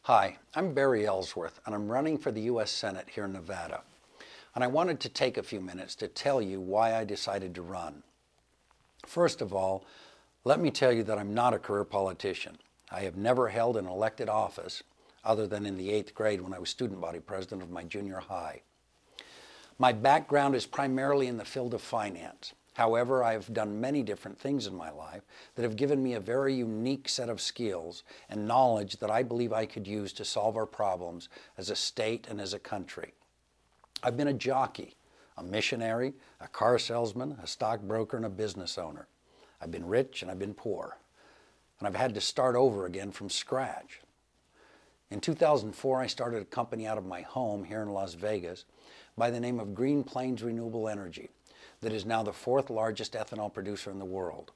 Hi, I'm Barry Ellsworth, and I'm running for the U.S. Senate here in Nevada. And I wanted to take a few minutes to tell you why I decided to run. First of all, let me tell you that I'm not a career politician. I have never held an elected office other than in the 8th grade when I was student body president of my junior high. My background is primarily in the field of finance. However, I have done many different things in my life that have given me a very unique set of skills and knowledge that I believe I could use to solve our problems as a state and as a country. I've been a jockey, a missionary, a car salesman, a stockbroker, and a business owner. I've been rich and I've been poor. And I've had to start over again from scratch. In 2004, I started a company out of my home here in Las Vegas by the name of Green Plains Renewable Energy that is now the 4th largest ethanol producer in the world.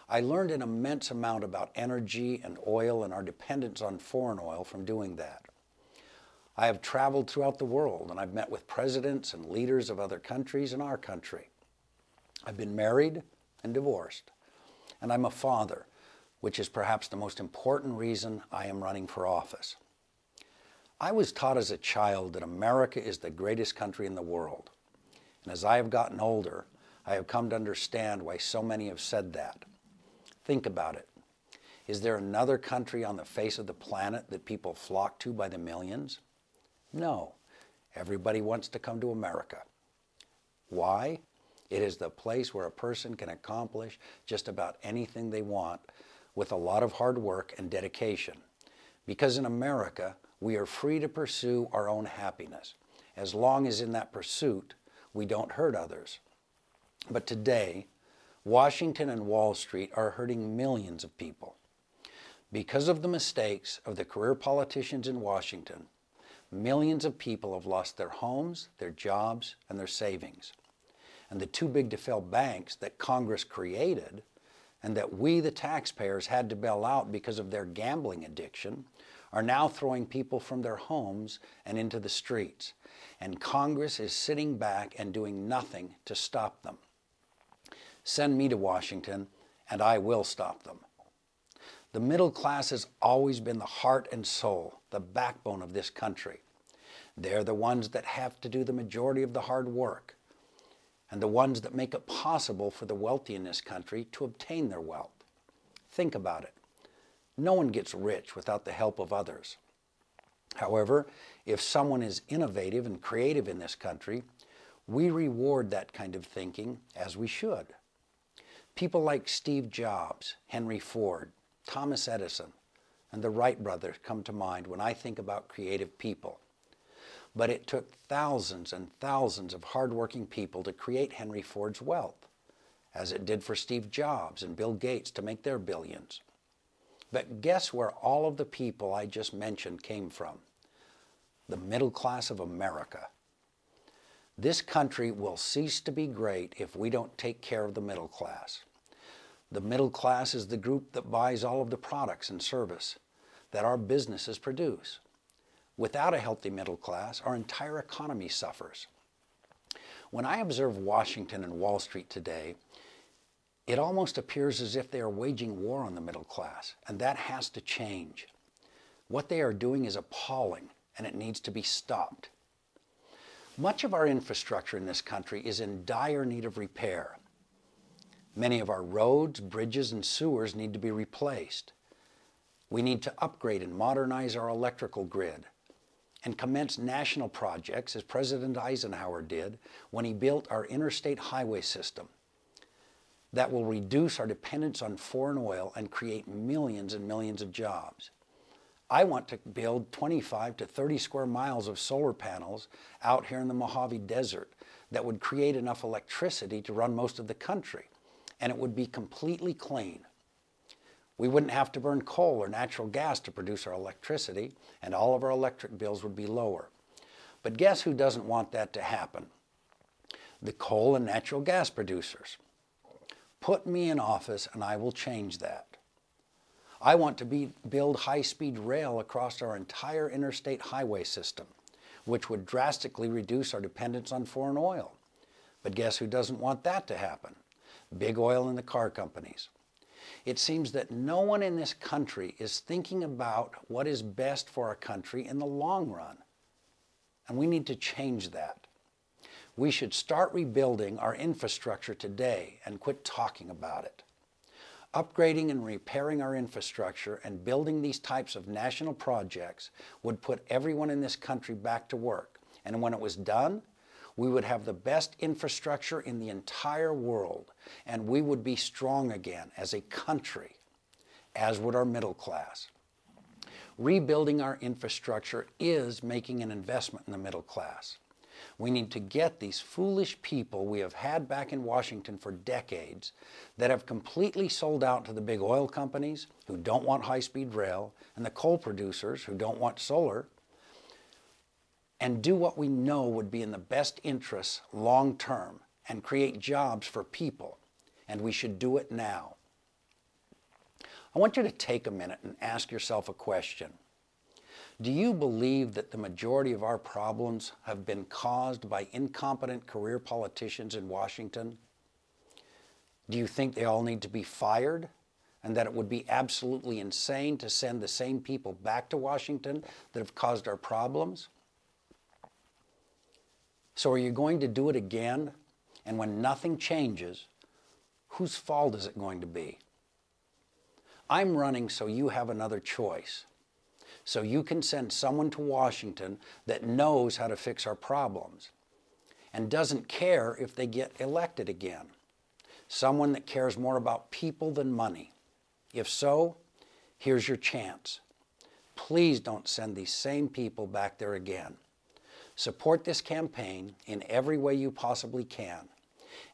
I learned an immense amount about energy and oil and our dependence on foreign oil from doing that. I have traveled throughout the world and I've met with presidents and leaders of other countries and our country. I've been married and divorced, and I'm a father, which is perhaps the most important reason I am running for office. I was taught as a child that America is the greatest country in the world. And as I have gotten older, I have come to understand why so many have said that. Think about it. Is there another country on the face of the planet that people flock to by the millions? No. Everybody wants to come to America. Why? It is the place where a person can accomplish just about anything they want with a lot of hard work and dedication. Because in America, we are free to pursue our own happiness, as long as in that pursuit, we don't hurt others. But today, Washington and Wall Street are hurting millions of people. Because of the mistakes of the career politicians in Washington, millions of people have lost their homes, their jobs, and their savings. And the too big to fail banks that Congress created and that we, the taxpayers, had to bail out because of their gambling addiction are now throwing people from their homes and into the streets. And Congress is sitting back and doing nothing to stop them. Send me to Washington, and I will stop them. The middle class has always been the heart and soul, the backbone of this country. They're the ones that have to do the majority of the hard work, and the ones that make it possible for the wealthy in this country to obtain their wealth. Think about it. No one gets rich without the help of others. However, if someone is innovative and creative in this country, we reward that kind of thinking as we should. People like Steve Jobs, Henry Ford, Thomas Edison, and the Wright brothers come to mind when I think about creative people. But it took thousands and thousands of hardworking people to create Henry Ford's wealth, as it did for Steve Jobs and Bill Gates to make their billions. But guess where all of the people I just mentioned came from? The middle class of America. This country will cease to be great if we don't take care of the middle class. The middle class is the group that buys all of the products and service that our businesses produce. Without a healthy middle class, our entire economy suffers. When I observe Washington and Wall Street today, it almost appears as if they are waging war on the middle class, and that has to change. What they are doing is appalling, and it needs to be stopped. Much of our infrastructure in this country is in dire need of repair. Many of our roads, bridges, and sewers need to be replaced. We need to upgrade and modernize our electrical grid and commence national projects as President Eisenhower did when he built our interstate highway system that will reduce our dependence on foreign oil and create millions and millions of jobs. I want to build 25 to 30 square miles of solar panels out here in the Mojave Desert that would create enough electricity to run most of the country, and it would be completely clean. We wouldn't have to burn coal or natural gas to produce our electricity, and all of our electric bills would be lower. But guess who doesn't want that to happen? The coal and natural gas producers. Put me in office and I will change that. I want to build high-speed rail across our entire interstate highway system, which would drastically reduce our dependence on foreign oil. But guess who doesn't want that to happen? Big oil and the car companies. It seems that no one in this country is thinking about what is best for our country in the long run. And we need to change that. We should start rebuilding our infrastructure today and quit talking about it. Upgrading and repairing our infrastructure and building these types of national projects would put everyone in this country back to work. And when it was done, we would have the best infrastructure in the entire world, and we would be strong again as a country, as would our middle class. Rebuilding our infrastructure is making an investment in the middle class. We need to get these foolish people we have had back in Washington for decades that have completely sold out to the big oil companies who don't want high-speed rail and the coal producers who don't want solar, and do what we know would be in the best interests long term and create jobs for people. And we should do it now. I want you to take a minute and ask yourself a question. Do you believe that the majority of our problems have been caused by incompetent career politicians in Washington? Do you think they all need to be fired, and that it would be absolutely insane to send the same people back to Washington that have caused our problems? So are you going to do it again? And when nothing changes, whose fault is it going to be? I'm running so you have another choice. So you can send someone to Washington that knows how to fix our problems and doesn't care if they get elected again. Someone that cares more about people than money. If so, here's your chance. Please don't send these same people back there again. Support this campaign in every way you possibly can,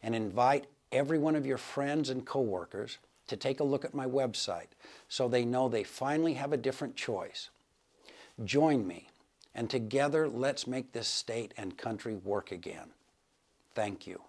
and invite every one of your friends and coworkers to take a look at my website so they know they finally have a different choice. Join me, and together let's make this state and country work again. Thank you.